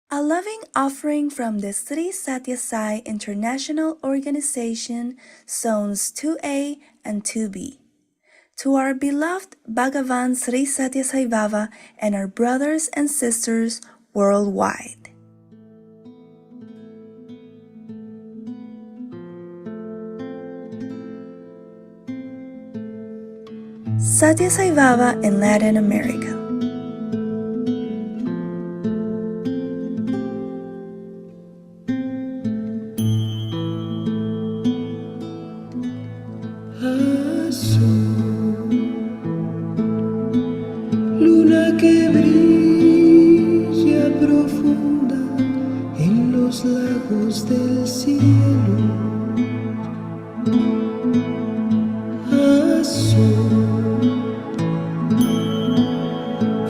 A loving offering from the Sri Sathya Sai International Organization, Zones 2A and 2B. To our beloved Bhagavan Sri Sathya Sai Baba and our brothers and sisters worldwide. Sathya Sai Baba in Latin America. Luna que brilla profunda en los lagos del cielo, azul,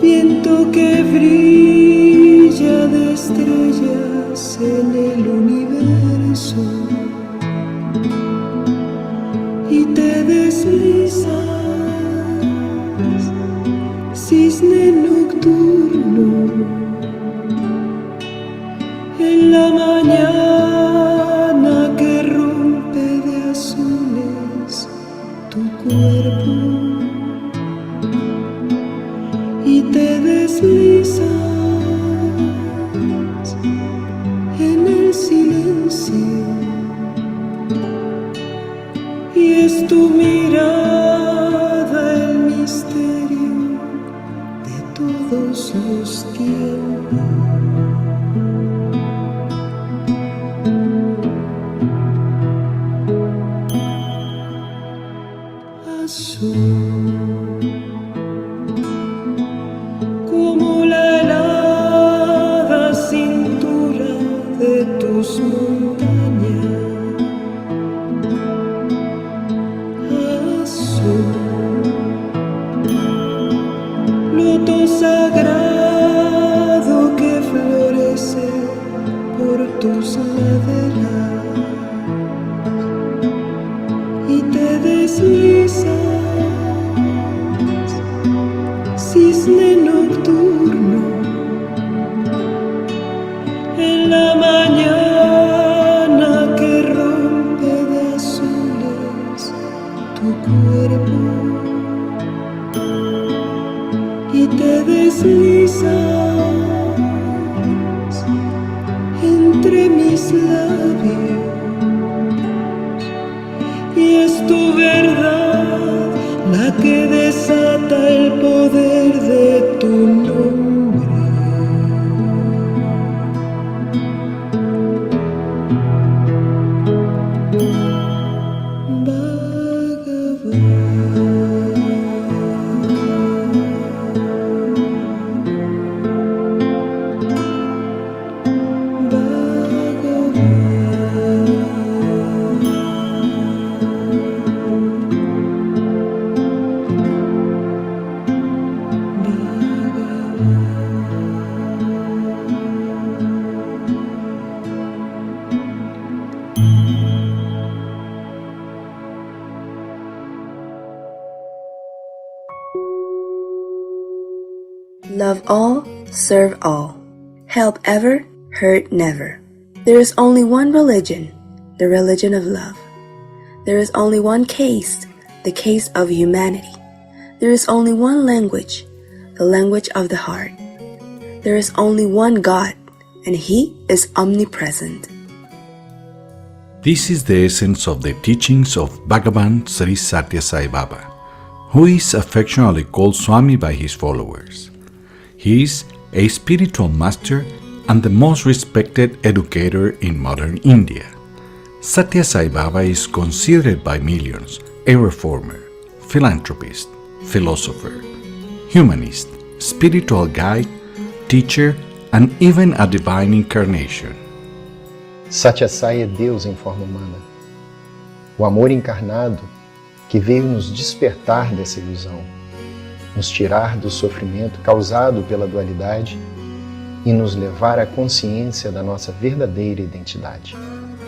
viento que brilla de estrellas en el universo y te deslizas, cisne nocturno, en la mañana que rompe de azules tu cuerpo y te deslizas en el silencio, y es tu mirada el misterio de todos los tiempos. Azul, como la helada cintura de tus montañas. Loto sagrado que florece por tus laderas y te deslizas, cisne nocturno, en la mañana que rompe de azules tu cuerpo y te deslizas entre mis labios, y es tu verdad la que desata el poder de tu nombre. Love all, serve all. Help ever, hurt never. There is only one religion, the religion of love. There is only one caste, the caste of humanity. There is only one language, the language of the heart. There is only one God, and He is omnipresent. This is the essence of the teachings of Bhagavan Sri Sathya Sai Baba, who is affectionately called Swami by his followers. He is a spiritual master and the most respected educator in modern India. Sathya Sai Baba is considered by millions a reformer, philanthropist, philosopher, humanist, spiritual guide, teacher, and even a divine incarnation. Sathya Sai é Deus em forma humana. O amor encarnado que veio nos despertar dessa ilusão, nos tirar do sofrimento causado pela dualidade e nos levar à consciência da nossa verdadeira identidade.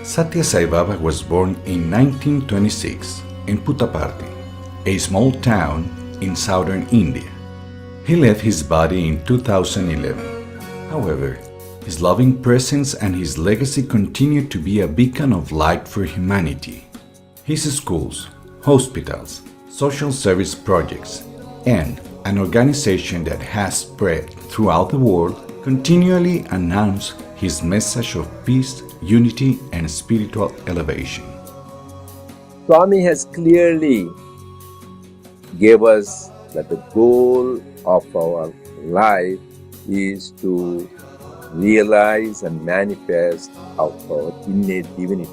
Sathya Sai Baba was born in 1926 in Puttaparthi, a small town in southern India. He left his body in 2011. However, His loving presence and his legacy continue to be a beacon of light for humanity. His schools, hospitals, social service projects, and an organization that has spread throughout the world continually announce his message of peace, unity, and spiritual elevation. Swami has clearly gave us that the goal of our life is to realize and manifest our innate divinity.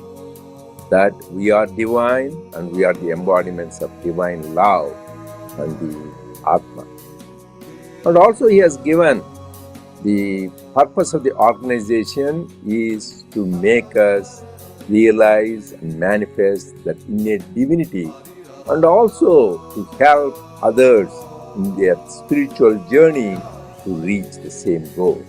That we are divine and we are the embodiments of divine love and the Atma. And also he has given the purpose of the organization is to make us realize and manifest that innate divinity and also to help others in their spiritual journey to reach the same goal.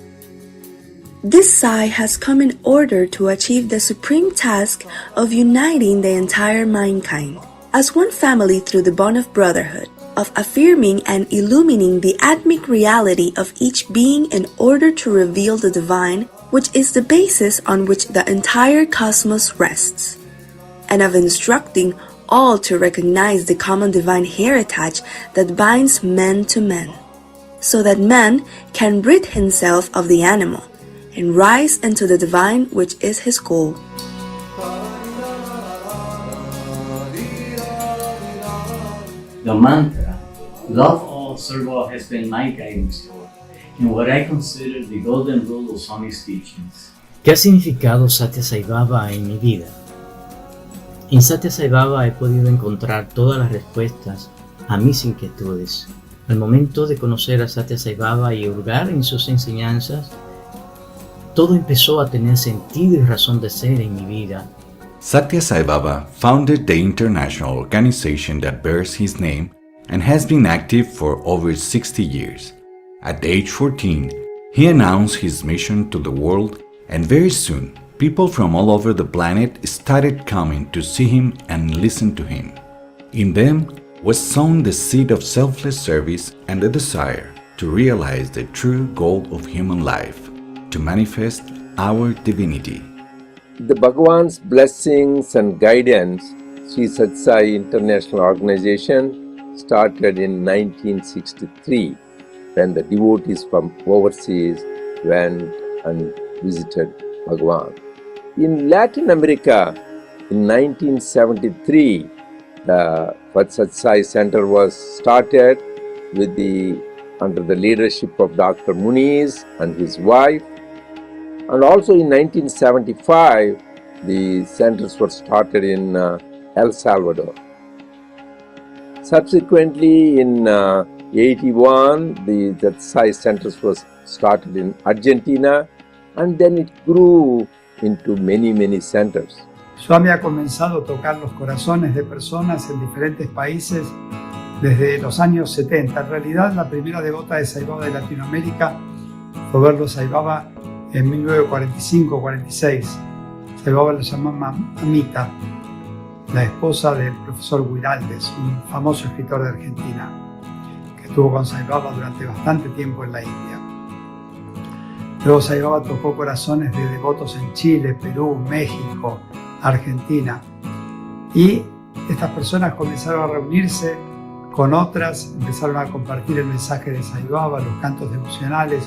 This Sai has come in order to achieve the supreme task of uniting the entire mankind as one family through the bond of brotherhood, of affirming and illumining the atmic reality of each being in order to reveal the divine, which is the basis on which the entire cosmos rests, and of instructing all to recognize the common divine heritage that binds men to men, so that man can rid himself of the animal and rise into the divine, which is his goal. The mantra, love all, serve all, has been my guiding star in what I consider the golden rule of Swami's teachings. ¿Qué ha significado Sathya Sai Baba en mi vida? En Sathya Sai Baba he podido encontrar todas las respuestas a mis inquietudes. Al momento de conocer a Sathya Sai Baba y hurgar en sus enseñanzas, todo empezó a tener sentido y razón de ser en mi vida. Sathya Sai Baba founded the international organization that bears his name and has been active for over 60 years. At age 14, he announced his mission to the world, and very soon, people from all over the planet started coming to see him and listen to him. In them was sown the seed of selfless service and the desire to realize the true goal of human life, to manifest our divinity. The Bhagavan's blessings and guidance, Sri Sathya Sai International Organization started in 1963 when the devotees from overseas went and visited Bhagavan. In Latin America, in 1973, the Sathya Sai Center was started under the leadership of Dr. Muniz and his wife. And also in 1975, the centers were started in El Salvador. Subsequently, in 81, the Sathya Sai centers was started in Argentina, and then it grew into many centers. Swami ha comenzado a tocar los corazones de personas en diferentes países desde los años 70. En realidad, la primera devota de Sai Baba de Latinoamérica fue verlo Sai Baba en 1945-46. Sai Baba la llamó Mamita, la esposa del profesor Guiraldes, un famoso escritor de Argentina, que estuvo con Sai Baba durante bastante tiempo en la India. Luego Sai Baba tocó corazones de devotos en Chile, Perú, México, Argentina. Y estas personas comenzaron a reunirse con otras, empezaron a compartir el mensaje de Sai Baba, los cantos devocionales,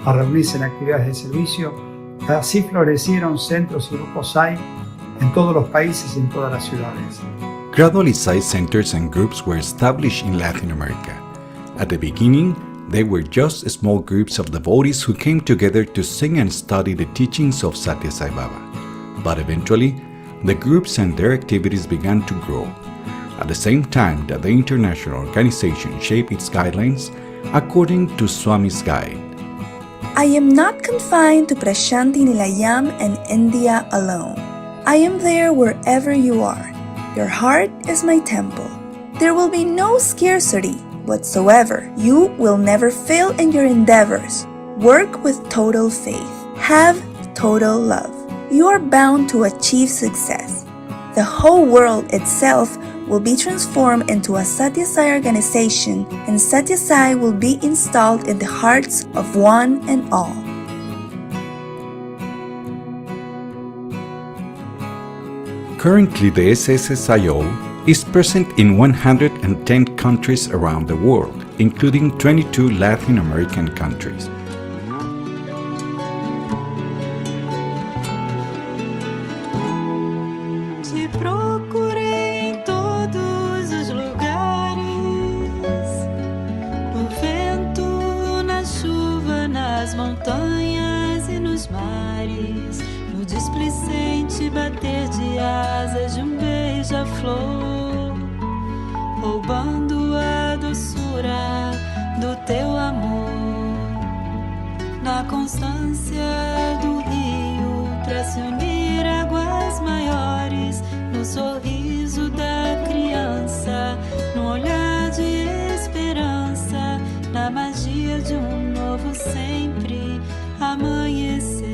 a reunirse en actividades de servicio. Así florecieron centros y grupos Sai en todos los países y en todas las ciudades. Gradually, Sai centers and groups were established in Latin America. At the beginning, they were just small groups of devotees who came together to sing and study the teachings of Sathya Sai Baba. But eventually, the groups and their activities began to grow. At the same time that the international organization shaped its guidelines according to Swami's guide. I am not confined to Prashanti Nilayam and India alone. I am there wherever you are. Your heart is my temple. There will be no scarcity whatsoever. You will never fail in your endeavors. Work with total faith. Have total love. You are bound to achieve success. The whole world itself will be transformed into a Sathya Sai organization, and Sathya Sai will be installed in the hearts of one and all. Currently, the SSSIO is present in 110 countries around the world, including 22 Latin American countries. Te procurei em todos os lugares, no vento, na chuva, nas montanhas e nos mares, no displicente bater de asas de um beija-flor, roubando a doçura do teu amor, na constância do rio pra se unir águas maiores, no sorriso da criança, no olhar de esperança, na magia de um novo sempre amanhecer.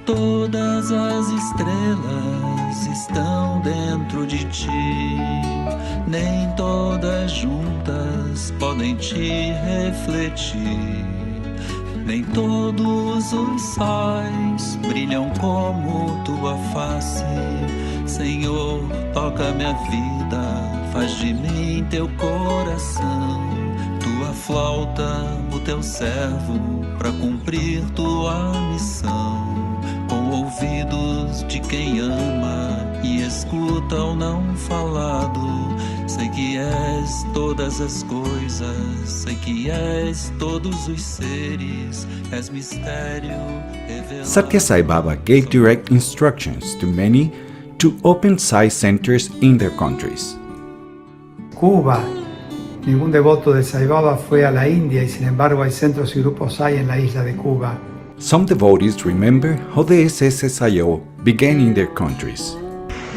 Todas as estrelas estão dentro de ti, nem todas juntas podem te refletir, nem todos os sóis brilham como tua face. Senhor, toca minha vida, faz de mim teu coração, tua flauta, o teu servo, pra cumprir tua missão. Com ouvidos de quem ama e escuta o não falado, sei que és todas as coisas, sei que és todos os seres, és mistério revelado. Sathya Sai Baba gave direct instructions to many to open Sai centers in their countries. Cuba. Ningún devoto de Sai Baba fue a la India y sin embargo hay centros y grupos Sai en la isla de Cuba. Some devotees remember how the SSSIO began in their countries.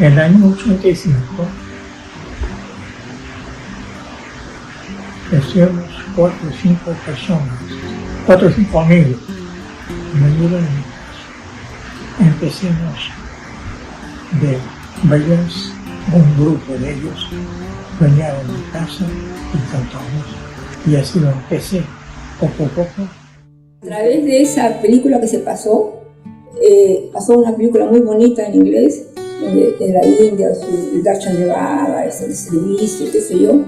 En el año 85 crecimos 4 o 5 personas, 4 o 5 amigos, en el libro de mi casa. Empecemos de verles un grupo de ellos venía a mi casa y cantamos, y así lo empecé poco a poco. A través de esa película que se pasó una película muy bonita en inglés, de la India, el darshan de Baba, el servicio, qué sé yo,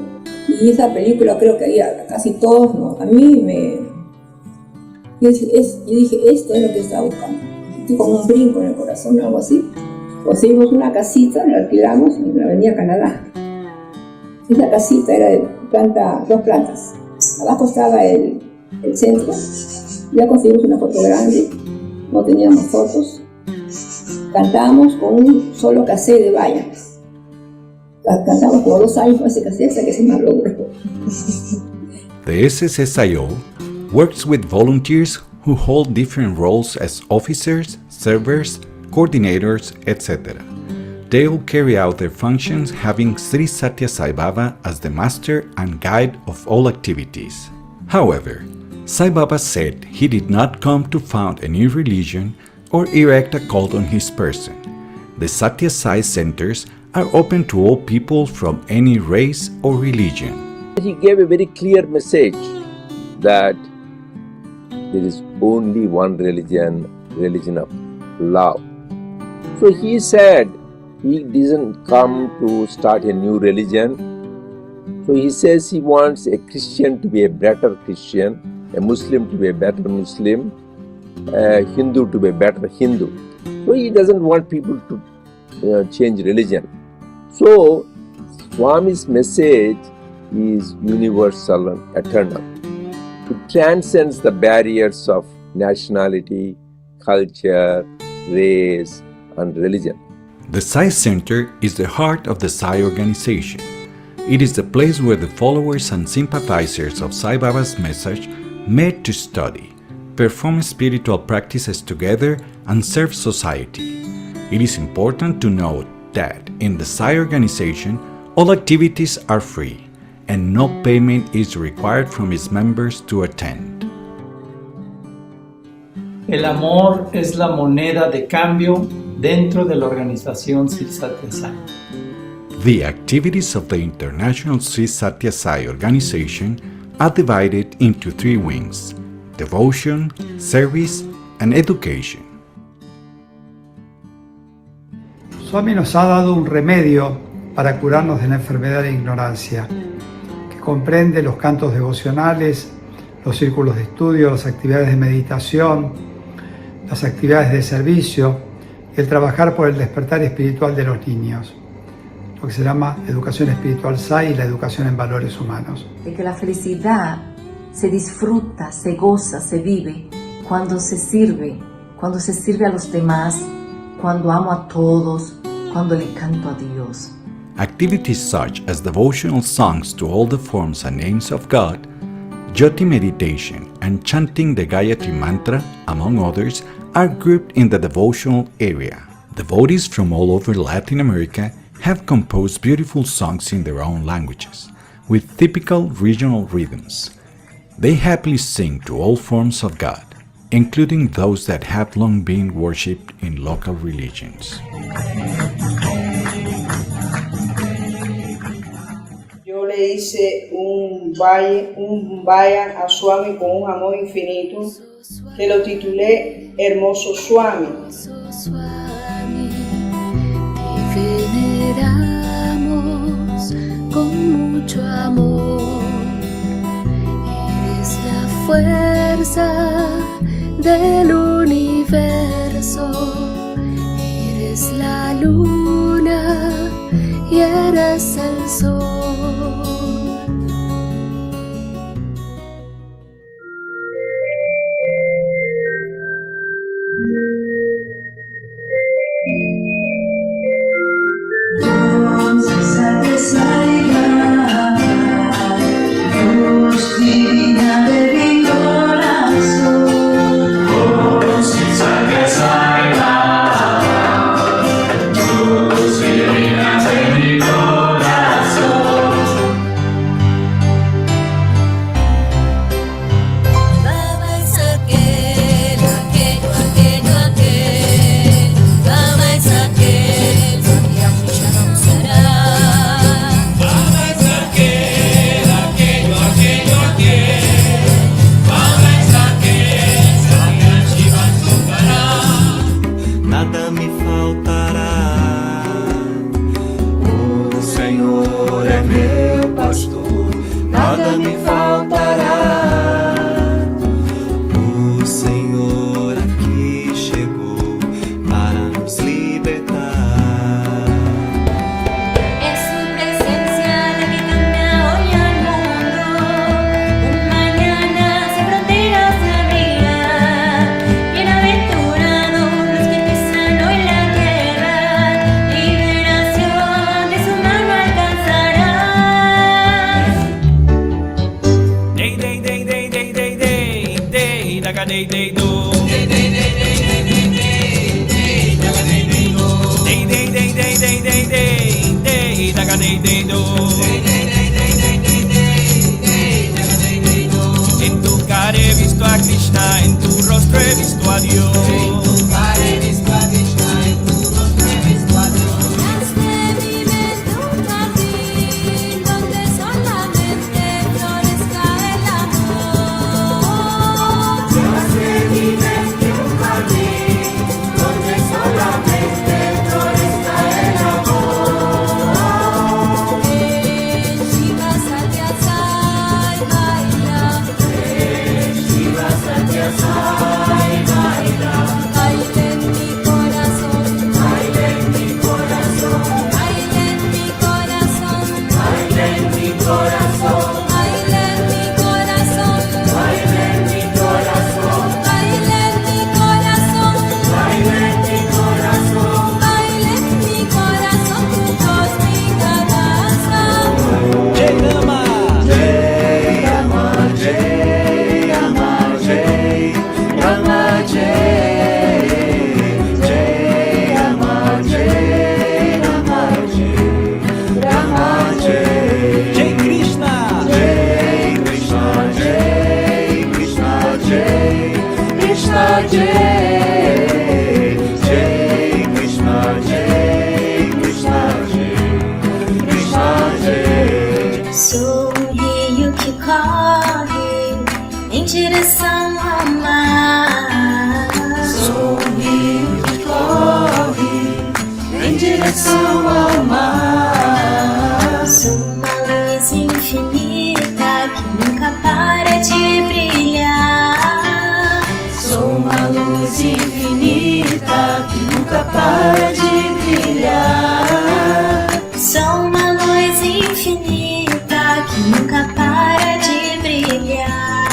y esa película creo que ahí a casi todos, ¿no? A mí yo dije, esto es lo que estaba buscando. Sentí como un brinco en el corazón o algo así. Conseguimos una casita, la alquilamos en la avenida Canadá. Esa casita era de 2 plantas. Abajo estaba el centro. Ya conseguimos una foto grande, no teníamos fotos. Cantábamos con un solo cassette de vallas. Cantamos como 2 años con ese cassette hasta que se me logró. The SSSIO works with volunteers who hold different roles as officers, servers, coordinators, etc. They all carry out their functions having Sri Sathya Sai Baba as the master and guide of all activities. However, Sai Baba said he did not come to found a new religion or erect a cult on his person. The Sathya Sai centers are open to all people from any race or religion. He gave a very clear message that there is only one religion of love. So he said he didn't come to start a new religion. So he says he wants a Christian to be a better Christian, a Muslim to be a better Muslim, a Hindu to be a better Hindu. So he doesn't want people to change religion. So Swami's message is universal and eternal. It transcends the barriers of nationality, culture, race, and religion. The Sai Center is the heart of the Sai organization. It is the place where the followers and sympathizers of Sai Baba's message met to study, perform spiritual practices together, and serve society. It is important to note that in the Sai organization, all activities are free, and no payment is required from its members to attend. El amor es la moneda de cambio dentro de la organización Sri Sathya Sai. The activities of the International Sri Sathya Sai organization are divided into 3 wings: devotion, service, and education. Swami nos ha dado un remedio para curarnos de la enfermedad de ignorancia, que comprende los cantos devocionales, los círculos de estudio, las actividades de meditación, las actividades de servicio y el trabajar por el despertar espiritual de los niños, lo que se llama educación espiritual SAI y la educación en valores humanos. De que la felicidad se disfruta, se goza, se vive cuando se sirve a los demás, cuando amo a todos, cuando le canto a Dios. Activities such as devotional songs to all the forms and names of God, Jyoti meditation, and chanting the Gayatri mantra, among others, are grouped in the devotional area. Devotees from all over Latin America have composed beautiful songs in their own languages, with typical regional rhythms. They happily sing to all forms of God, including those that have long been worshipped in local religions. Yo le hice un vayan a Swami con un amor infinito, que lo titulé Hermoso Swami. Te veneramos con mucho amor. Eres la fuerza del universo. Eres la luna y eres el sol. Sri Sathya Sai Baba, luz divina de mi corazón. Sri Sathya Sai Baba, luz divina de mi corazón. Baba es aquel. Baba es aquel que a mí ya no será. Baba es aquel. Baba es aquel que a Nada me faltará. O Senhor é meu pastor, nada me faltará. O Senhor aqui chegou para nos libertar. Es su presencia la que cambia hoy al mundo. Un mañana sin fronteras se abrirá. Bienaventurados los que pisan hoy la tierra. Liberación de su mano alcanzará. Day day day day day day day day daga day day do. Day day day day day day day daga day day do. Day day day day day day day daga day day do. Day day day day day day daga day day do. En tu cara he visto a Krishna, en tu rostro he visto a Dios. En tu cara he visto a Krishna, en tu rostro he visto a Dios. Este vives un jardín donde solamente florezca el amor. Este vives de un jardín donde solamente florezca el amor. Shiva Sathya Sai baila. Shiva Sathya Sai baila. Baila en mi corazón. Baila en mi corazón. Baila en mi corazón. Baila en mi corazón. Baila en mi corazón. Baila en mi corazón. Baila en mi corazón. Baila en mi corazón. Baila en mi corazón tu cósmica danza. Jai Rama, Jai Rama, Jai Rama, Jai Rama, Jai Rama, Jai Rama, Jai Rama, Jai Krishna, Jai Krishna, Jai Krishna, Jai Krishna, Jai Krishna, Jai Krishna, Krishna, Jai. Sou um rio que corre em direção ao mar. Sou um rio que corre em direção sua alma. Sou uma luz infinita que nunca para de brilhar. Sou uma luz infinita que nunca para de brilhar. Sou uma luz infinita que nunca para de brilhar.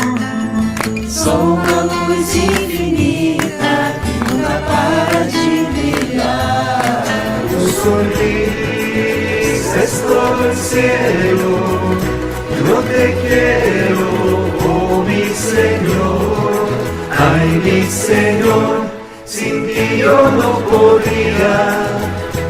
Sou uma luz infinita que nunca para de brilhar. Tu sonrisa es todo el cielo. Yo te quiero, oh mi Señor. Ay, mi Señor, sin ti yo no podría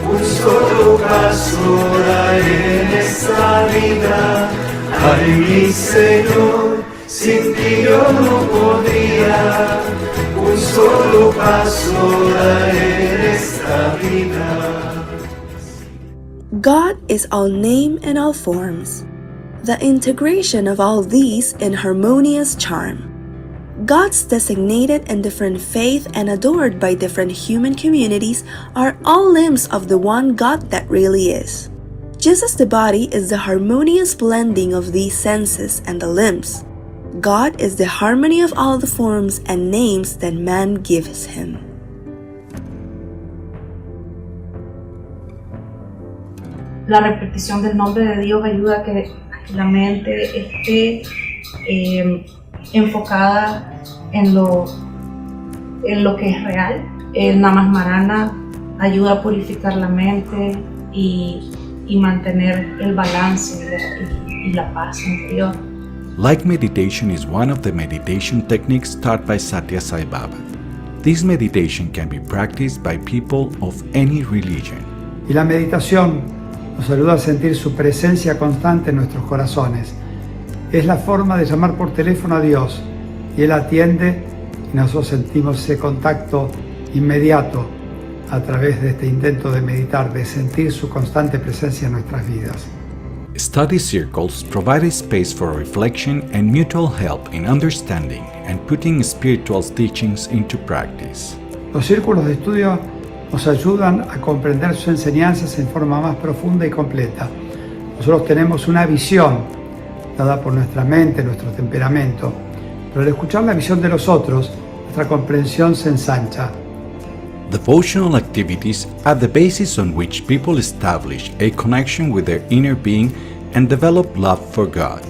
un solo paso dar en esta vida. Ay, mi Señor, sin ti yo no podría un solo paso dar en esta vida. God is all name and all forms, the integration of all these in harmonious charm. Gods designated in different faith and adored by different human communities are all limbs of the one God that really is. Just as the body is the harmonious blending of these senses and the limbs, God is the harmony of all the forms and names that man gives him. La repetición del nombre de Dios ayuda a que la mente esté enfocada en lo que es real. El Namasmarana ayuda a purificar la mente y mantener el balance y la paz interior. Like meditation is one of the meditation techniques taught by Sathya Sai Baba. This meditation can be practiced by people of any religion. Y la meditación nos ayuda a sentir su presencia constante en nuestros corazones. Es la forma de llamar por teléfono a Dios y Él atiende y nosotros sentimos ese contacto inmediato a través de este intento de meditar, de sentir su constante presencia en nuestras vidas. Study circles provide a space for reflection and mutual help in understanding and putting spiritual teachings into practice. Los círculos de estudio nos ayudan a comprender sus enseñanzas en forma más profunda y completa. Nosotros tenemos una visión dada por nuestra mente, nuestro temperamento, pero al escuchar la visión de los otros, nuestra comprensión se ensancha. Devotional activities are the basis on which people establish a connection with their inner being and develop love for God.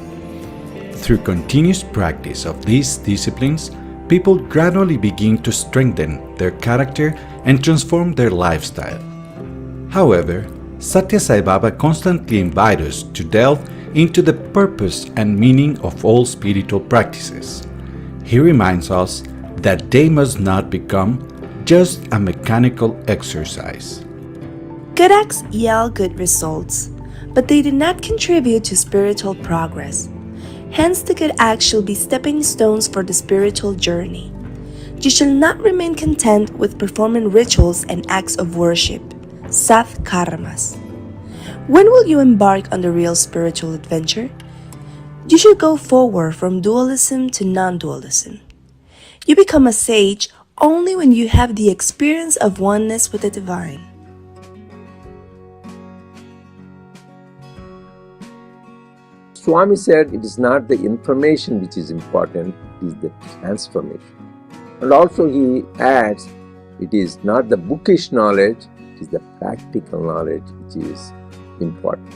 Through continuous practice of these disciplines, people gradually begin to strengthen their character and transform their lifestyle. However, Sathya Sai Baba constantly invites us to delve into the purpose and meaning of all spiritual practices. He reminds us that they must not become just a mechanical exercise. Good acts yield good results, but they do not contribute to spiritual progress. Hence, the good acts shall be stepping stones for the spiritual journey. You shall not remain content with performing rituals and acts of worship, sath karmas. When will you embark on the real spiritual adventure? You should go forward from dualism to non-dualism. You become a sage only when you have the experience of oneness with the divine. Swami said it is not the information which is important, it is the transformation. And also he adds, it is not the bookish knowledge, it is the practical knowledge which is important.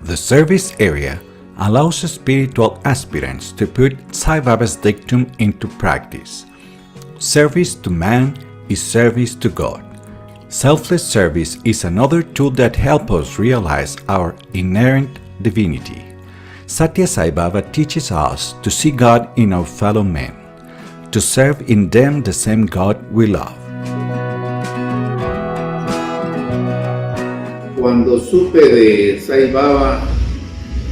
The service area allows spiritual aspirants to put Sai Baba's dictum into practice. Service to man is service to God. Selfless service is another tool that helps us realize our inherent divinity. Sathya Sai Baba teaches us to see God in our fellow men, to serve in them the same God we love. Cuando supe de Sai Baba,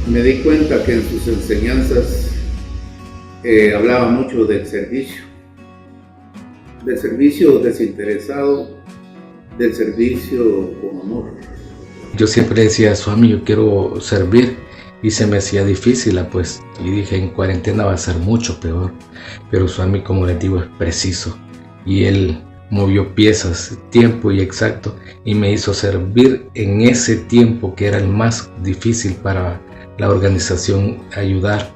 me di cuenta que en sus enseñanzas hablaba mucho del servicio desinteresado, del servicio con amor. Yo siempre decía, Swami, yo quiero servir, y se me hacía difícil, pues, y dije, en cuarentena va a ser mucho peor, pero Swami, como les digo, es preciso, y él movió piezas, tiempo y exacto, y me hizo servir en ese tiempo que era el más difícil para la organización, ayudar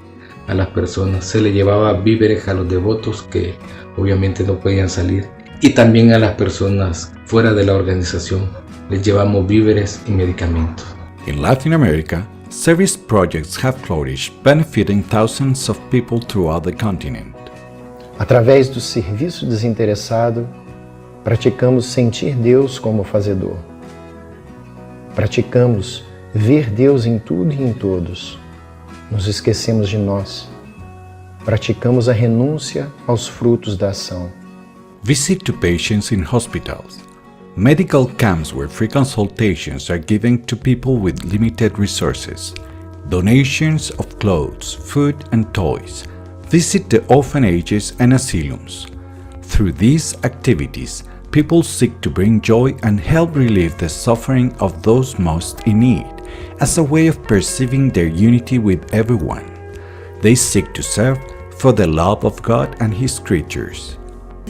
a las personas. Se le llevaba víveres a los devotos que obviamente no podían salir, y también a las personas fuera de la organización les llevamos víveres y medicamentos. In Latin America, service projects have flourished, benefiting thousands of people throughout the continent. Através do serviço desinteressado, praticamos sentir Deus como fazedor. Praticamos ver Deus em tudo e em todos. Nos esquecemos de nós. Praticamos a renúncia aos frutos da ação. Visit to patients in hospitals. Medical camps where free consultations are given to people with limited resources. Donations of clothes, food and toys. Visit the orphanages and asylums. Through these activities, people seek to bring joy and help relieve the suffering of those most in need, as a way of perceiving their unity with everyone. They seek to serve for the love of God and His creatures.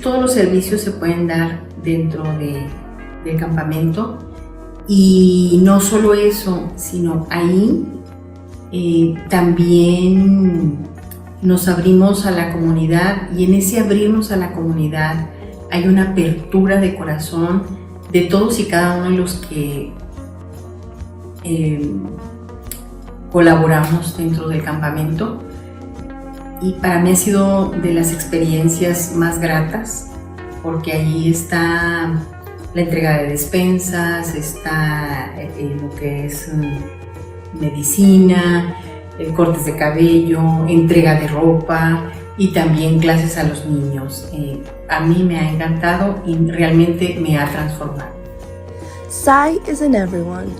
Todos los servicios se pueden dar dentro del campamento, y no solo eso, sino ahí también nos abrimos a la comunidad, y en ese abrirnos a la comunidad hay una apertura de corazón de todos y cada uno de los que colaboramos dentro del campamento. Y para mí ha sido de las experiencias más gratas, porque allí está la entrega de despensas, está lo que es medicina, cortes de cabello, entrega de ropa y también clases a los niños. A mí me ha encantado y realmente me ha transformado. Sai is in everyone,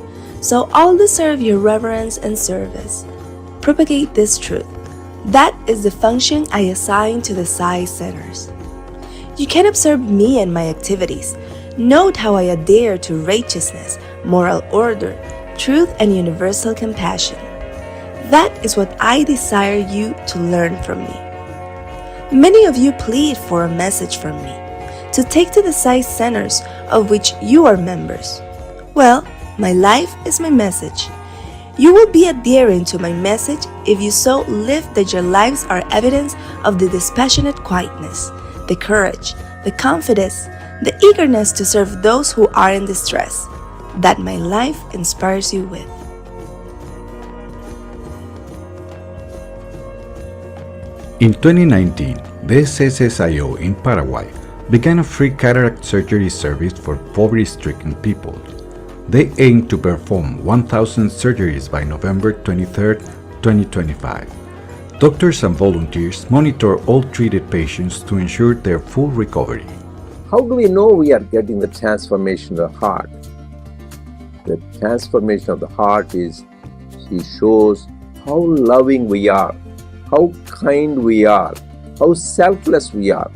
so all deserve your reverence and service. Propagate this truth. That is the function I assign to the Sai centers. You can observe me and my activities. Note how I adhere to righteousness, moral order, truth, and universal compassion. That is what I desire you to learn from me. Many of you plead for a message from me, to take to the Sai centers of which you are members. Well, my life is my message. You will be adhering to my message if you so live that your lives are evidence of the dispassionate quietness, the courage, the confidence, the eagerness to serve those who are in distress, that my life inspires you with. In 2019, the SSSIO in Paraguay began a free cataract surgery service for poverty-stricken people. They aim to perform 1,000 surgeries by November 23, 2025. Doctors and volunteers monitor all treated patients to ensure their full recovery. How do we know we are getting the transformation of the heart? The transformation of the heart is, he shows how loving we are, how kind we are, how selfless we are.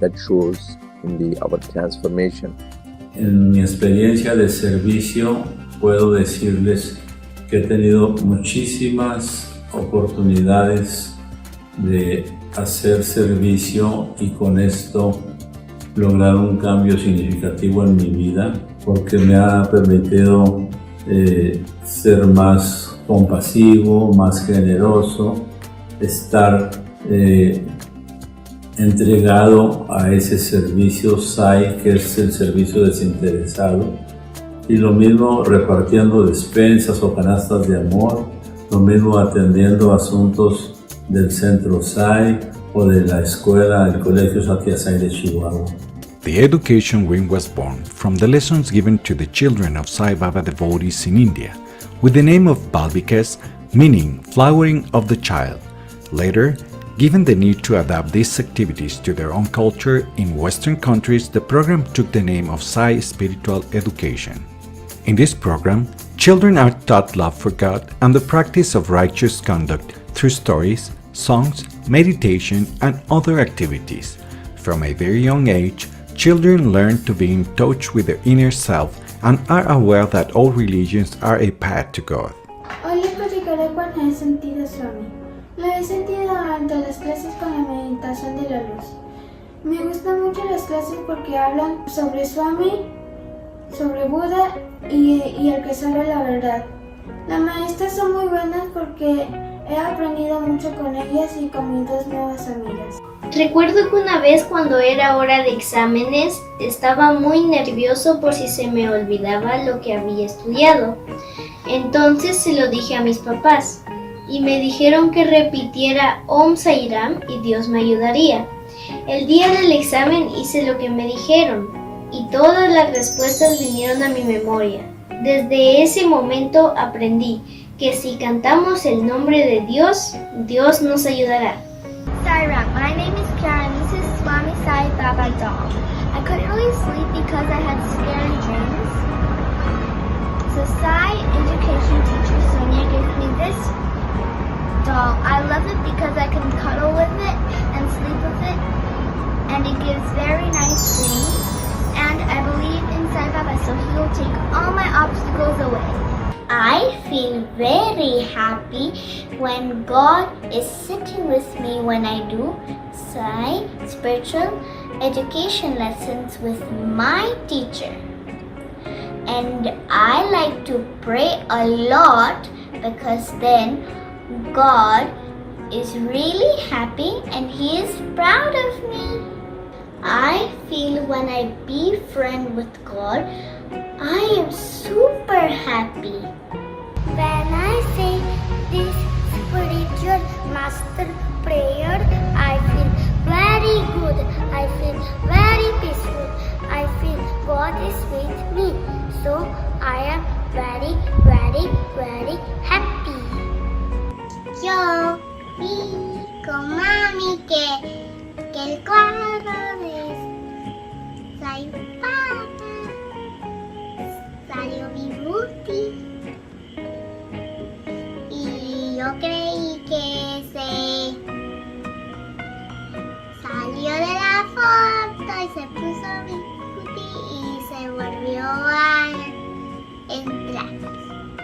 That shows in our transformation. En mi experiencia de servicio puedo decirles que he tenido muchísimas oportunidades de hacer servicio y con esto lograr un cambio significativo en mi vida, porque me ha permitido ser más compasivo, más generoso, estar entregado a ese servicio SAI, que es el servicio desinteresado, y lo mismo repartiendo despensas o canastas de amor, lo mismo atendiendo asuntos del centro SAI o de la escuela, el colegio Sathya Sai de Chihuahua. The education wing was born from the lessons given to the children of Sai Baba devotees in India, with the name of Balbikas, meaning flowering of the child. Later, given the need to adapt these activities to their own culture in Western countries, the program took the name of Sai Spiritual Education. In this program, children are taught love for God and the practice of righteous conduct through stories, songs, meditation, and other activities. From a very young age, children learn to be in touch with their inner self and are aware that all religions are a path to God. Hoy les platicaré cuando he sentido Swami. Lo he sentido durante las clases con la meditación de la luz. Me gustan mucho las clases porque hablan sobre Swami, sobre Buda y el que sabe la verdad. Las maestras son muy buenas porque he aprendido mucho con ellas y con mis dos nuevas amigas. Recuerdo que una vez cuando era hora de exámenes estaba muy nervioso por si se me olvidaba lo que había estudiado. Entonces se lo dije a mis papás y me dijeron que repitiera Om Sai Ram y Dios me ayudaría. El día del examen hice lo que me dijeron y todas las respuestas vinieron a mi memoria. Desde ese momento aprendí que si cantamos el nombre de Dios, Dios nos ayudará. Sai Ram, my name is Karen. This is Swami Sai Baba doll. I couldn't really sleep because I had scary dreams. So Sai education teacher Sonia gave me this doll. I love it because I can cuddle with it and sleep with it, and it gives very nice dreams. And I believe in Sai Baba, so he will take all my obstacles away. I feel very happy when God is sitting with me when I do Sai spiritual education lessons with my teacher. And I like to pray a lot because then God is really happy and He is proud of me. I feel when I befriend with God, I am super happy. When I say this spiritual master prayer, I feel very good. I feel very peaceful. I feel God is with me. So I am very, very, very happy. Yo vi con mami que el cuadro de Sai Baba salió vivuti. Y yo creí que se salió de la foto y se puso vivuti y se volvió a entrar.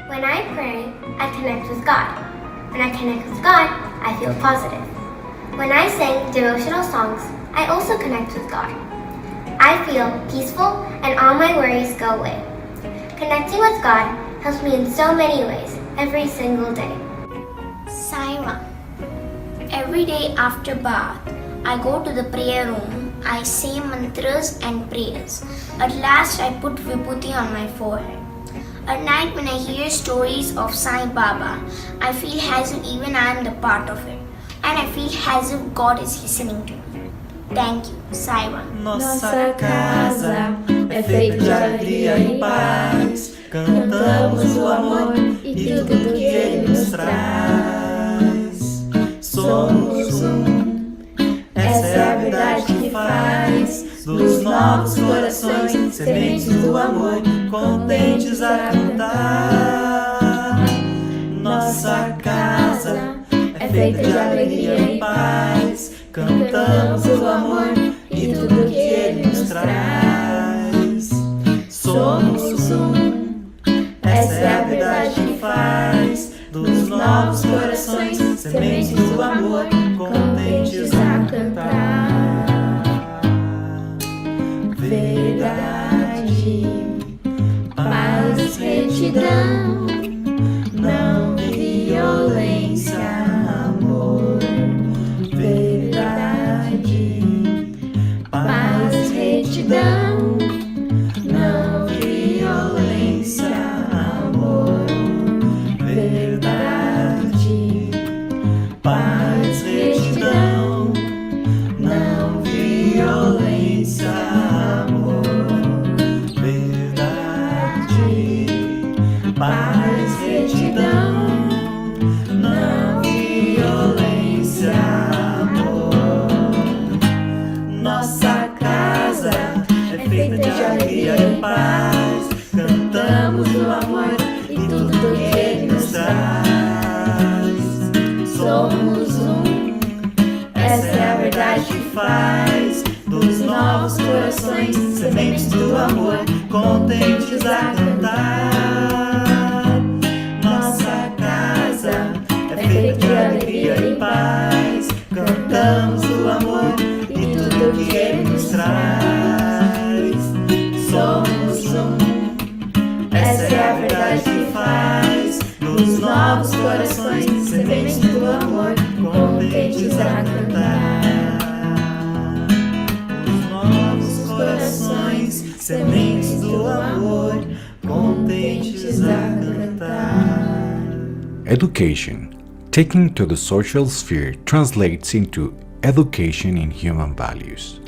When I pray, I connect with God. When I connect with God, I feel positive. When I sing devotional songs, I also connect with God. I feel peaceful and all my worries go away. Connecting with God helps me in so many ways, every single day. Sai Ram. Every day after bath, I go to the prayer room, I say mantras and prayers. At last I put vibhuti on my forehead. At night when I hear stories of Sai Baba, I feel as if even I am the part of it. And I feel as if God is listening to me. Thank you, Sai Ram. Nossa casa é feita de alegria e paz. Cantamos o amor e tudo que Ele nos traz. Somos essa é a verdade que faz dos nossos corações sementes do amor, contentes a cantar. Nossa casa é feita de alegria e paz. Cantamos o amor e tudo que Ele nos traz. Somos essa é a verdade que faz dos novos corações sementes do amor, contentes a cantar. Verdade, paz, retidão, não violência, amor. Verdade, paz, retidão, não violência, amor. Verdade, paz, retidão, não violência, amor. Verdade, paz, retidão, não violência, amor. Nossa casa é feita de alegria e paz. Cantamos o amor e tudo que Ele nos traz. Somos essa é a verdade que faz dos novos corações sementes do amor, contentes a cantar. Nossa casa é feita de alegria e paz. Cantamos o amor e tudo que Ele contentes a cantar. Os nossos corações, sementes do amor, contentes a cantar. Education, taken to the social sphere, translates into education in human values.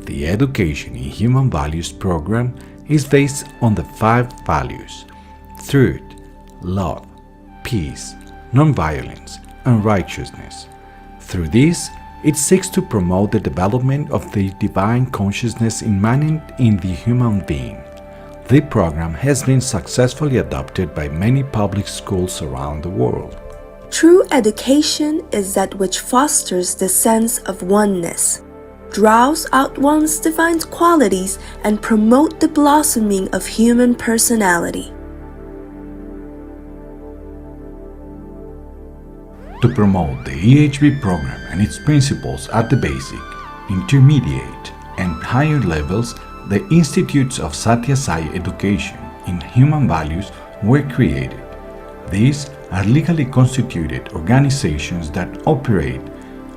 The Education in Human Values program is based on the 5 values: truth, love, peace, nonviolence, and righteousness. Through this, it seeks to promote the development of the divine consciousness immanent in the human being. The program has been successfully adopted by many public schools around the world. True education is that which fosters the sense of oneness, draws out one's divine qualities, and promote the blossoming of human personality. To promote the EHB program and its principles at the basic, intermediate, and higher levels, the Institutes of Sathya Sai Education in Human Values were created. These are legally constituted organizations that operate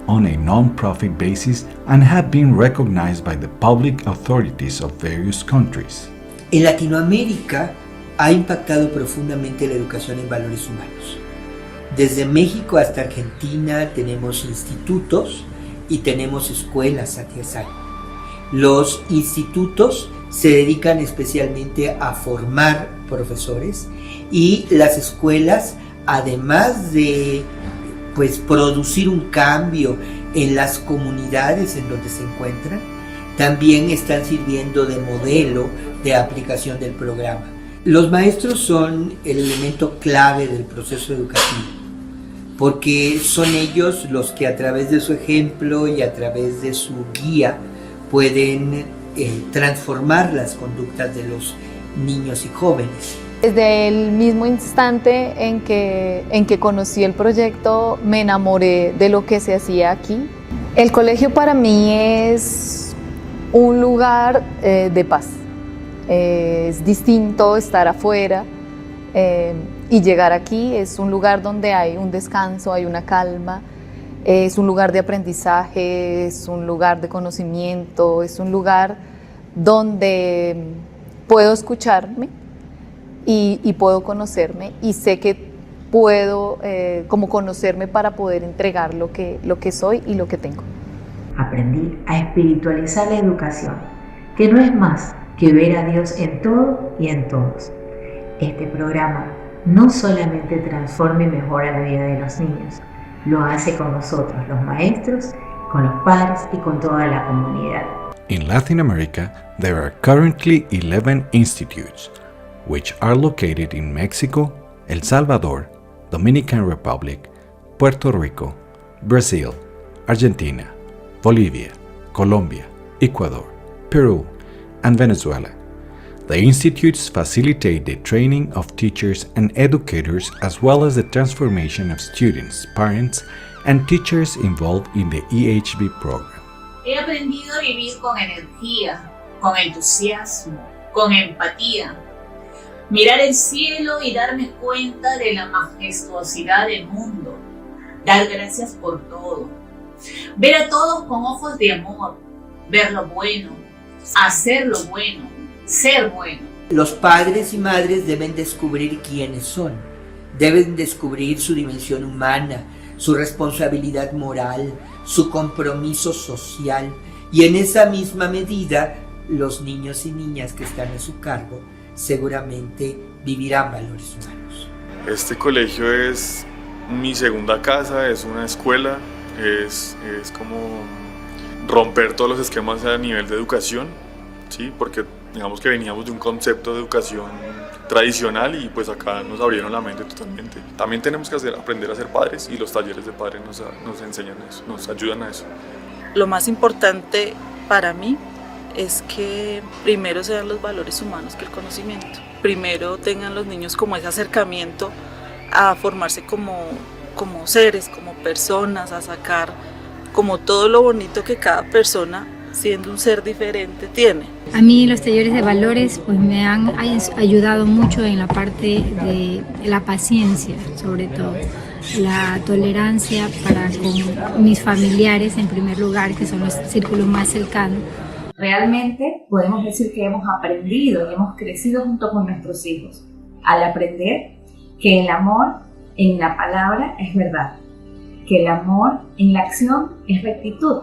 on a non-profit basis and have been recognized by the public authorities of various countries. En Latinoamérica ha impactado profundamente la educación en valores humanos. Desde México hasta Argentina tenemos institutos y tenemos escuelas Sathya Sai. Los institutos se dedican especialmente a formar profesores y las escuelas, además de producir un cambio en las comunidades en donde se encuentran, también están sirviendo de modelo de aplicación del programa. Los maestros son el elemento clave del proceso educativo, porque son ellos los que a través de su ejemplo y a través de su guía pueden transformar las conductas de los niños y jóvenes. Desde el mismo instante en que conocí el proyecto, me enamoré de lo que se hacía aquí. El colegio para mí es un lugar de paz. Es distinto estar afuera y llegar aquí. Es un lugar donde hay un descanso, hay una calma. Es un lugar de aprendizaje, es un lugar de conocimiento, es un lugar donde puedo escucharme y puedo conocerme, y sé que puedo como conocerme para poder entregar lo que soy y lo que tengo. Aprendí a espiritualizar la educación, que no es más que ver a Dios en todo y en todos. Este programa no solamente transforma y mejora la vida de los niños, lo hace con nosotros, los maestros, con los padres y con toda la comunidad. In Latin America, there are currently 11 institutes, which are located in Mexico, El Salvador, Dominican Republic, Puerto Rico, Brazil, Argentina, Bolivia, Colombia, Ecuador, Peru, and Venezuela. The institutes facilitate the training of teachers and educators, as well as the transformation of students, parents, and teachers involved in the EHB program. He aprendido a vivir con energía, con entusiasmo, con empatía. Mirar el cielo y darme cuenta de la majestuosidad del mundo. Dar gracias por todo. Ver a todos con ojos de amor. Ver lo bueno. Hacer lo bueno. Ser bueno. Los padres y madres deben descubrir quiénes son. Deben descubrir su dimensión humana, su responsabilidad moral, su compromiso social. Y en esa misma medida, los niños y niñas que están a su cargo seguramente vivirán valores humanos. Este colegio es mi segunda casa, es una escuela, es como romper todos los esquemas a nivel de educación, ¿sí? Porque digamos que veníamos de un concepto de educación tradicional y pues acá nos abrieron la mente totalmente. También tenemos que aprender a ser padres, y los talleres de padres nos enseñan eso, nos ayudan a eso. Lo más importante para mí es que primero sean los valores humanos que el conocimiento. Primero tengan los niños como ese acercamiento a formarse como seres, como personas, a sacar como todo lo bonito que cada persona, siendo un ser diferente, tiene. A mí los talleres de valores pues me han ayudado mucho en la parte de la paciencia, sobre todo. la tolerancia para con mis familiares en primer lugar, que son los círculos más cercanos. Realmente podemos decir que hemos aprendido y hemos crecido junto con nuestros hijos al aprender que el amor en la palabra es verdad, que el amor en la acción es rectitud,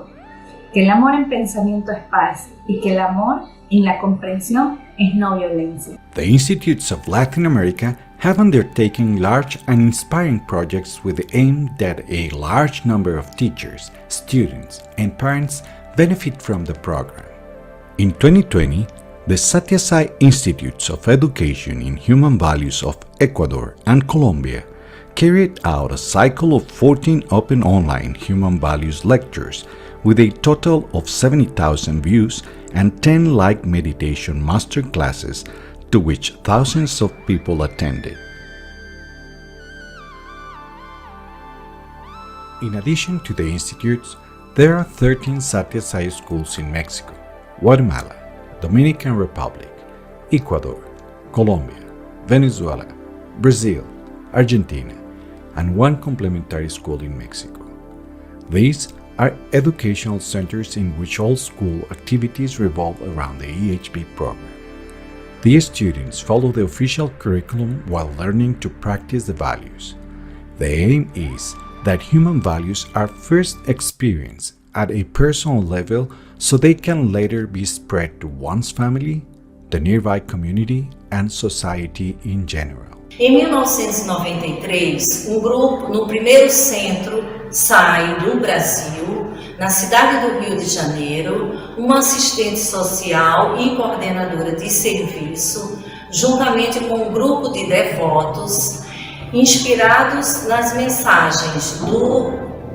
que el amor en pensamiento es paz y que el amor en la comprensión es no violencia. The Institutes of Latin America have undertaken large and inspiring projects with the aim that a large number of teachers, students, and parents benefit from the program. In 2020, the Sathya Sai Institutes of Education in Human Values of Ecuador and Colombia carried out a cycle of 14 open online human values lectures with a total of 70,000 views and 10 live meditation master classes to which thousands of people attended. In addition to the institutes, there are 13 Sathya Sai schools in Mexico, Guatemala, Dominican Republic, Ecuador, Colombia, Venezuela, Brazil, Argentina, and one complementary school in Mexico. These are educational centers in which all school activities revolve around the EHP program. The students follow the official curriculum while learning to practice the values. The aim is that human values are first experienced at a personal level so they can later be spread to one's family, the nearby community, and society in general. Em 1993, grupo no primeiro centro SAI do Brasil, na cidade do Rio de Janeiro, uma assistente social e coordenadora de serviço, juntamente com grupo de devotos, inspirados nas mensagens do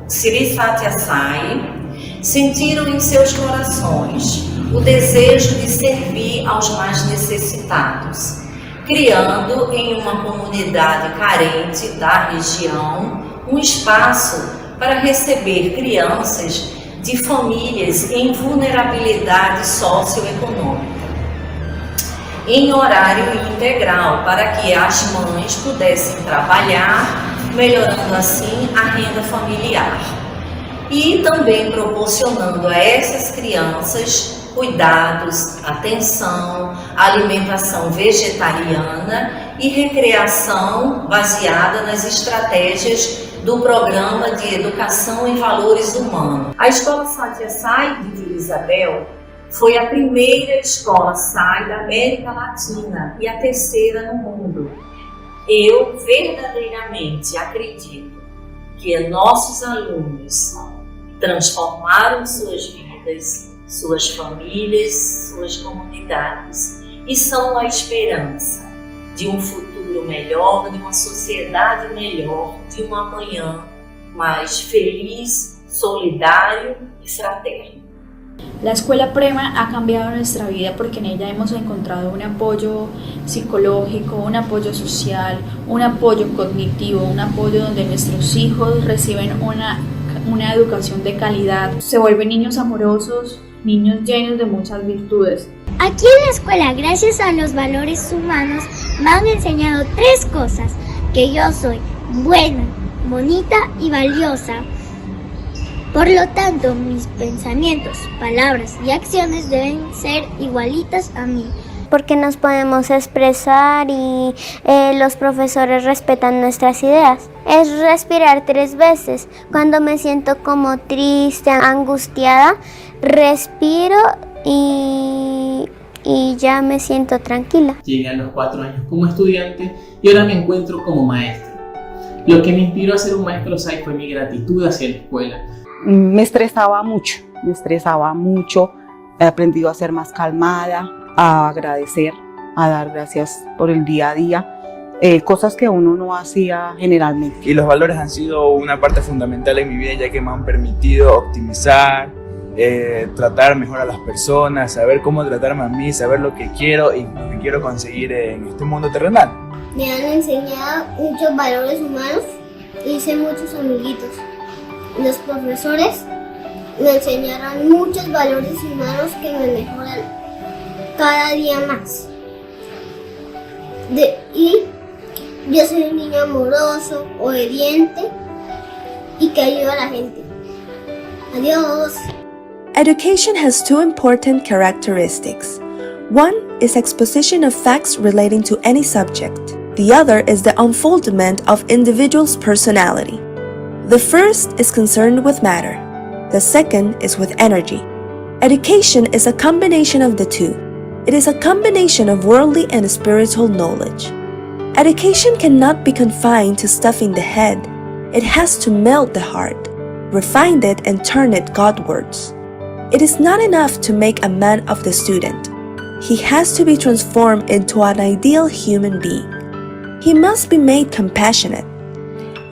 Sri Sathya Sai, sentiram em seus corações o desejo de servir aos mais necessitados, criando em uma comunidade carente da região um espaço para receber crianças de famílias em vulnerabilidade socioeconômica, em horário integral, para que as mães pudessem trabalhar, melhorando assim a renda familiar, e também proporcionando a essas crianças cuidados, atenção, alimentação vegetariana e recreação baseada nas estratégias do programa de educação em valores humanos. A Escola Sathya Sai de Vila Isabel foi a primeira escola SAI da América Latina e a terceira no mundo. Eu verdadeiramente acredito que nossos alunos transformaram suas vidas, suas famílias, suas comunidades e são a esperança de um futuro melhor, de uma sociedade melhor, de um amanhã mais feliz, solidario y fraterno. La escuela Prema ha cambiado nuestra vida porque en ella hemos encontrado un apoyo psicológico, un apoyo social, un apoyo cognitivo, un apoyo donde nuestros hijos reciben una educación de calidad, se vuelven niños amorosos, niños llenos de muchas virtudes. Aquí en la escuela, gracias a los valores humanos, me han enseñado 3 cosas: que yo soy buena, bonita y valiosa. Por lo tanto, mis pensamientos, palabras y acciones deben ser igualitas a mí. Porque nos podemos expresar y los profesores respetan nuestras ideas. Es respirar 3 veces. Cuando me siento como triste, angustiada, respiro y ya me siento tranquila. Llegué a los 4 años como estudiante y ahora me encuentro como maestra. Lo que me inspiró a ser un maestro SAI fue mi gratitud hacia la escuela. Me estresaba mucho, he aprendido a ser más calmada, a agradecer, a dar gracias por el día a día, cosas que uno no hacía generalmente. Y los valores han sido una parte fundamental en mi vida, ya que me han permitido optimizar, tratar mejor a las personas, saber cómo tratarme a mí, saber lo que quiero y lo que quiero conseguir en este mundo terrenal. Me han enseñado muchos valores humanos y hice muchos amiguitos. Los profesores me enseñaron muchos valores humanos que me mejoran cada día más. Y Yo soy un niño amoroso, obediente y que ayuda a la gente. Adiós. Education has two important characteristics. One is exposition of facts relating to any subject. The other is the unfoldment of individuals' personality. The first is concerned with matter. The second is with energy. Education is a combination of the two. It is a combination of worldly and spiritual knowledge. Education cannot be confined to stuffing the head. It has to melt the heart, refine it and turn it Godwards. It is not enough to make a man of the student. He has to be transformed into an ideal human being. He must be made compassionate.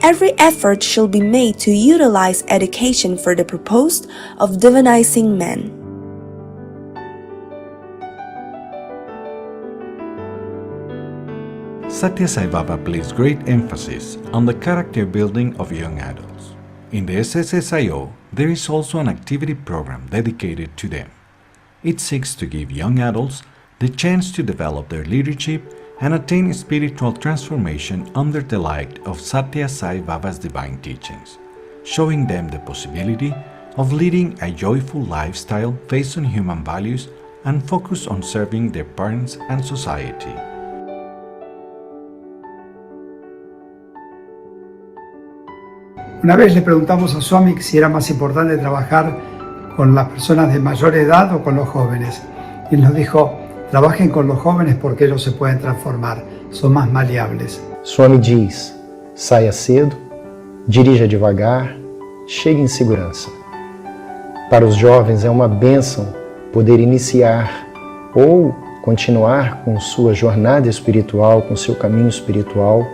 Every effort shall be made to utilize education for the purpose of divinizing men. Sathya Sai Baba placed great emphasis on the character building of young adults. In the SSSIO, there is also an activity program dedicated to them. It seeks to give young adults the chance to develop their leadership and attain spiritual transformation under the light of Sathya Sai Baba's divine teachings, showing them the possibility of leading a joyful lifestyle based on human values and focused on serving their parents and society. Una vez le preguntamos a Swami si era más importante trabajar con las personas de mayor edad o con los jóvenes. Y nos dijo, trabajen con los jóvenes porque ellos se pueden transformar, son más maleables. Swami diz, saia cedo, dirija devagar, chegue em segurança. Para os jovens é uma bênção poder iniciar ou continuar com sua jornada espiritual, com seu caminho espiritual,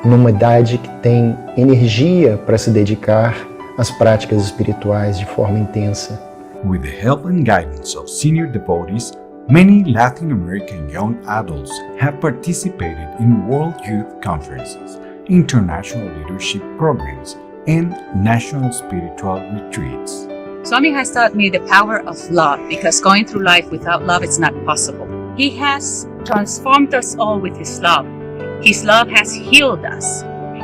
numa idade que tem energia para se dedicar às práticas espirituais de forma intensa. With the help and guidance of senior devotees, many Latin American young adults have participated in World Youth Conferences, international leadership programs, and national spiritual retreats. Swami has taught me the power of love, because going through life without love is not possible. He has transformed us all with His love. His love has healed us.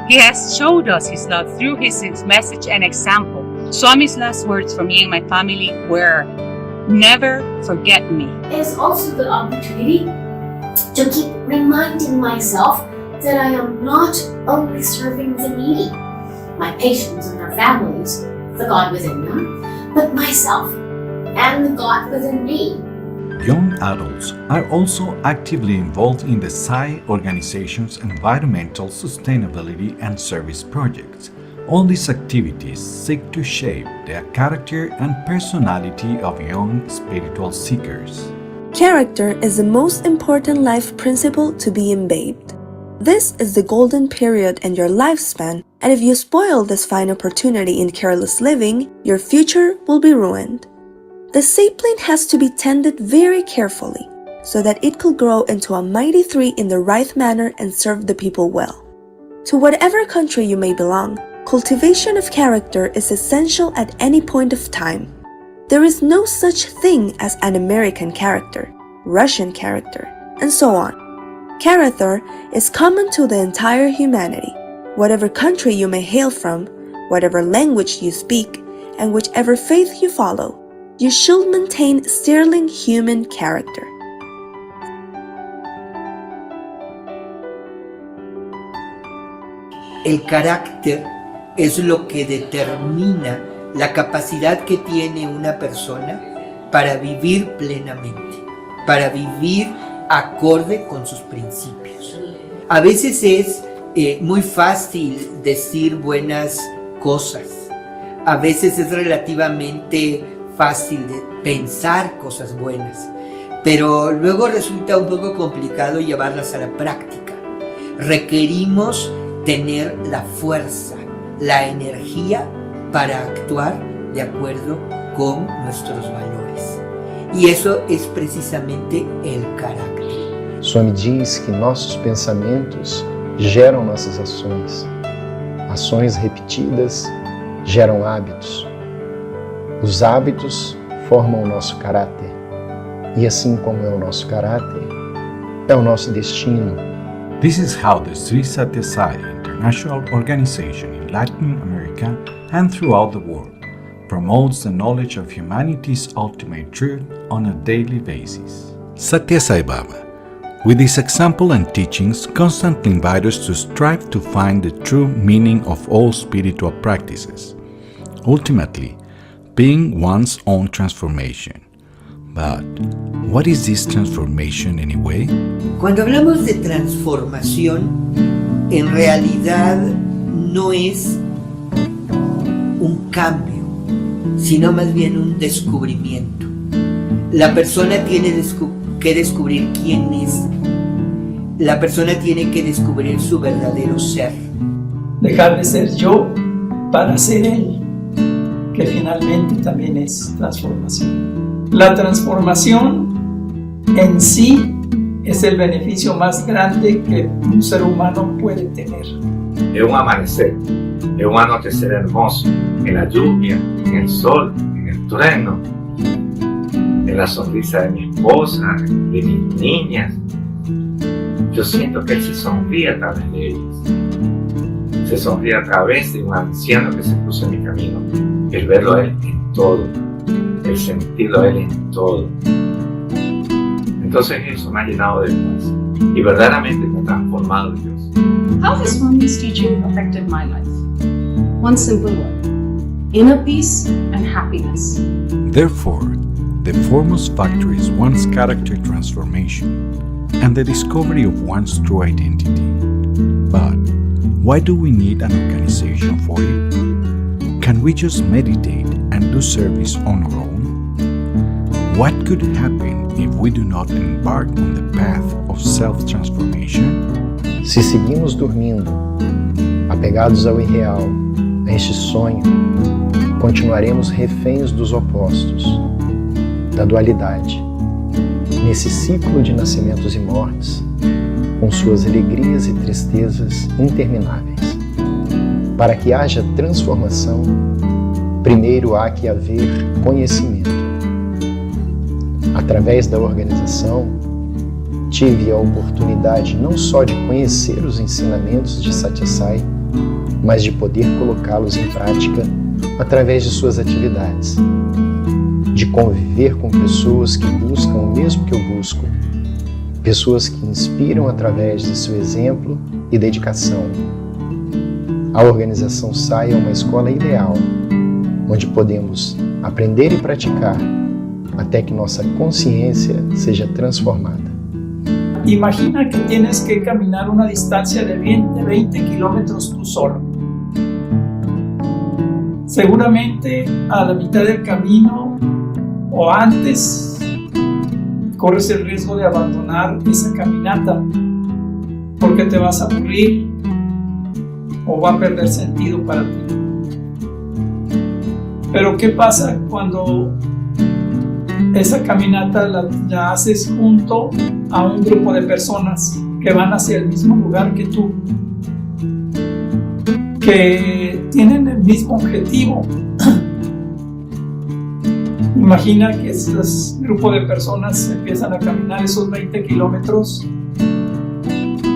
He has showed us His love through His message and example. Swami's last words for me and my family were, "Never forget me." It's also the opportunity to keep reminding myself that I am not only serving the needy, my patients and their families, the God within them, but myself and the God within me. Young adults are also actively involved in the Sai organization's environmental sustainability and service projects. All these activities seek to shape the character and personality of young spiritual seekers. Character is the most important life principle to be imbibed. This is the golden period in your lifespan, and if you spoil this fine opportunity in careless living, your future will be ruined. The sapling has to be tended very carefully so that it could grow into a mighty tree in the right manner and serve the people well. To whatever country you may belong, cultivation of character is essential at any point of time. There is no such thing as an American character, Russian character, and so on. Character is common to the entire humanity. Whatever country you may hail from, whatever language you speak, and whichever faith you follow, you should maintain sterling human character. El carácter es lo que determina la capacidad que tiene una persona para vivir plenamente, para vivir acorde con sus principios. A veces es muy fácil decir buenas cosas, a veces es relativamente fácil de pensar cosas buenas, pero luego resulta un poco complicado llevarlas a la práctica. Requerimos tener la fuerza, la energía para actuar de acuerdo con nuestros valores. E isso é precisamente o caráter. Swami diz que nossos pensamentos geram nossas ações. Ações repetidas geram hábitos. Os hábitos formam o nosso caráter. E assim como é o nosso caráter, é o nosso destino, This is how the Sri Sathya Sai International Organization in Latin America and throughout the world promotes the knowledge of humanity's ultimate truth on a daily basis. Sathya Sai Baba, with his example and teachings, constantly invite us to strive to find the true meaning of all spiritual practices, ultimately being one's own transformation. But what is this transformation anyway? Cuando hablamos de transformación, en realidad no es un cambio, sino más bien un descubrimiento. La persona tiene que descubrir quién es. La persona tiene que descubrir su verdadero ser. Dejar de ser yo para ser él, que finalmente también es transformación. La transformación en sí es el beneficio más grande que un ser humano puede tener. Es un amanecer, es un anochecer hermoso, en la lluvia, en el sol, en el trueno, en la sonrisa de mi esposa, de mis niñas. Yo siento que él se sonríe a través de ellas. Se sonríe a través de un anciano que se cruza en mi camino. El verlo a él en todo, el sentirlo a él en todo. Entonces eso me ha llenado de paz y verdaderamente me ha transformado en Dios. How has Swami's teaching affected my life? One simple word: inner peace and happiness. Therefore, the foremost factor is one's character transformation and the discovery of one's true identity. But why do we need an organization for it? Can we just meditate and do service on our own? What could happen if we do not embark on the path of self-transformation? Se seguimos dormindo, apegados ao irreal, a este sonho, continuaremos reféns dos opostos, da dualidade, nesse ciclo de nascimentos e mortes, com suas alegrias e tristezas intermináveis. Para que haja transformação, primeiro há que haver conhecimento. Através da organização, tive a oportunidade não só de conhecer os ensinamentos de Sathya Sai, mas de poder colocá-los em prática através de suas atividades, de conviver com pessoas que buscam o mesmo que eu busco, pessoas que inspiram através de seu exemplo e dedicação. A organização Sai é uma escola ideal, onde podemos aprender e praticar até que nossa consciência seja transformada. Imagina que tienes que caminar una distancia de 20 kilómetros tú solo. Seguramente a la mitad del camino o antes corres el riesgo de abandonar esa caminata porque te vas a aburrir o va a perder sentido para ti. Pero ¿qué pasa cuando esa caminata la haces junto a un grupo de personas que van hacia el mismo lugar que tú, que tienen el mismo objetivo? Imagina que ese grupo de personas empiezan a caminar esos 20 kilómetros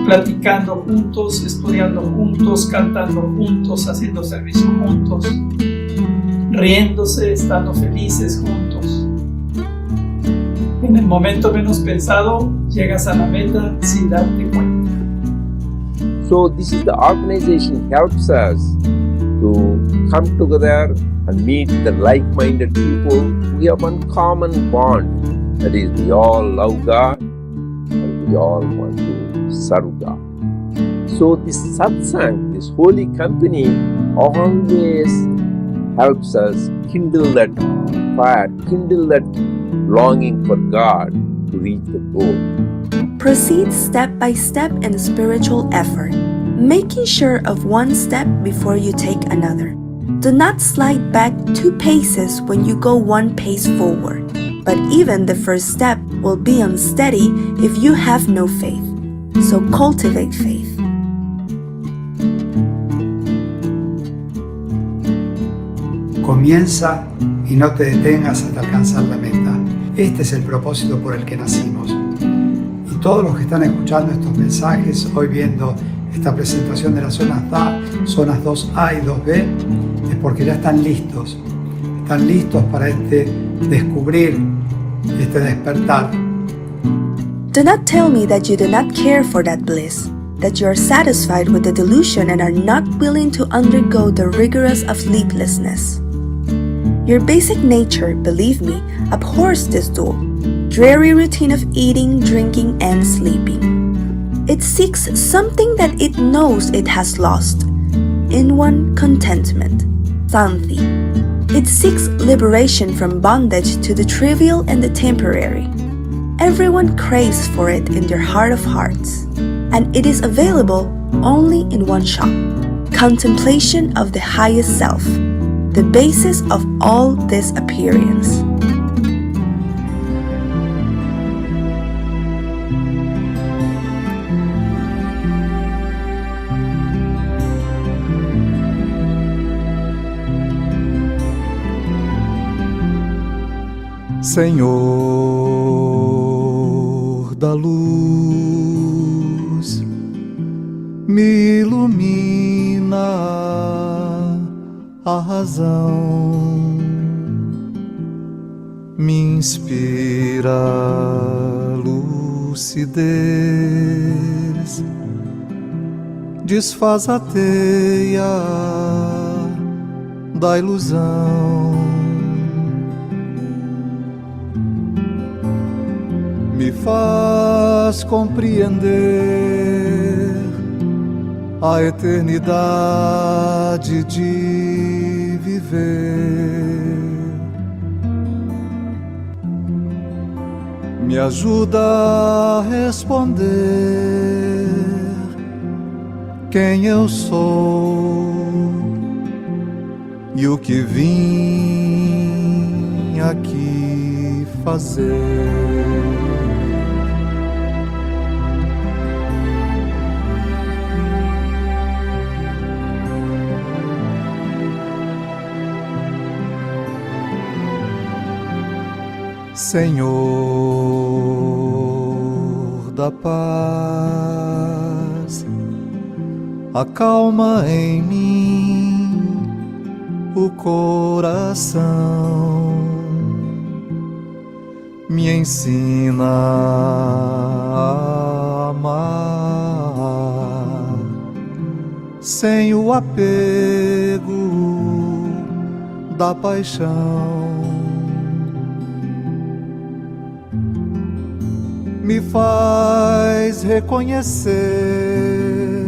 platicando juntos, estudiando juntos, cantando juntos, haciendo servicio juntos, riéndose, estando felices juntos. En el momento menos pensado, llegas a la meta sin darte cuenta. So this is the organization helps us to come together and meet the like-minded people. We have one common bond, that is we all love God and we all want to serve God. So this satsang, this holy company, always helps us kindle that fire, kindle that longing for God to reach the goal. Proceed step by step in spiritual effort, making sure of one step before you take another. Do not slide back 2 paces when you go 1 pace forward, but even the first step will be unsteady if you have no faith. So cultivate faith. Comienza y no te detengas hasta alcanzar la meta. Este es el propósito por el que nacimos. Y todos los que están escuchando estos mensajes, hoy viendo esta presentación de las zonas 2A y 2B, es porque ya están listos para descubrir, despertar. Do not tell me that you do not care for that bliss, that you are satisfied with the delusion and are not willing to undergo the rigors of sleeplessness. Your basic nature, believe me, abhors this dual, dreary routine of eating, drinking, and sleeping. It seeks something that it knows it has lost, in one contentment, santi. It seeks liberation from bondage to the trivial and the temporary. Everyone craves for it in their heart of hearts, and it is available only in one shop. Contemplation of the highest self, the basis of all this appearance. Senhor da luz, me ilumina a razão, me inspira lucidez, desfaz a teia da ilusão. Me faz compreender a eternidade de viver. Me ajuda a responder quem eu sou e o que vim aqui fazer. Senhor da paz, acalma em mim o coração, me ensina a amar sem o apego da paixão. Me faz reconhecer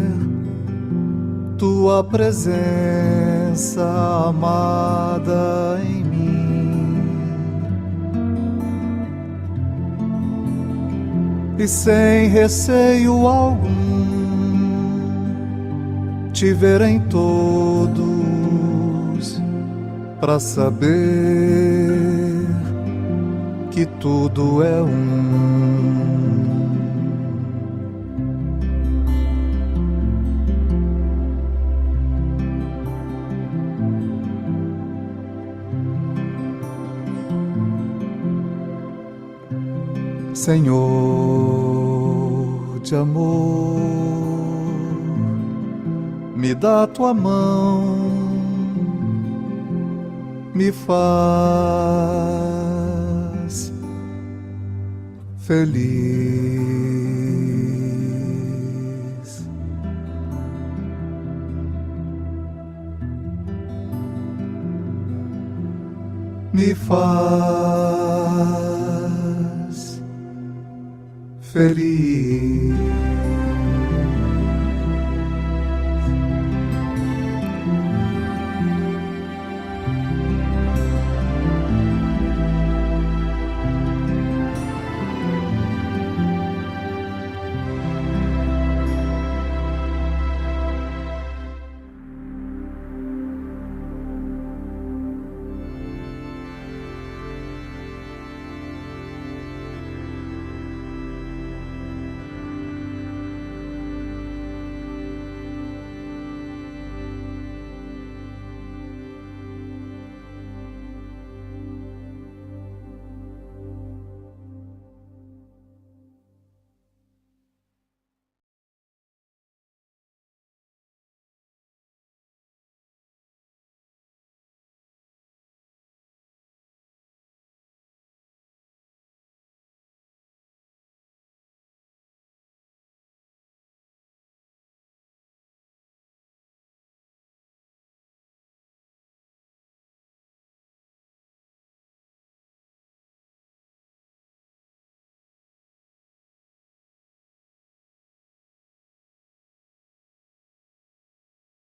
tua presença amada em mim, e sem receio algum te ver em todos, pra saber que tudo é um. Senhor de amor, me dá tua mão, me faz feliz. Me faz feliz.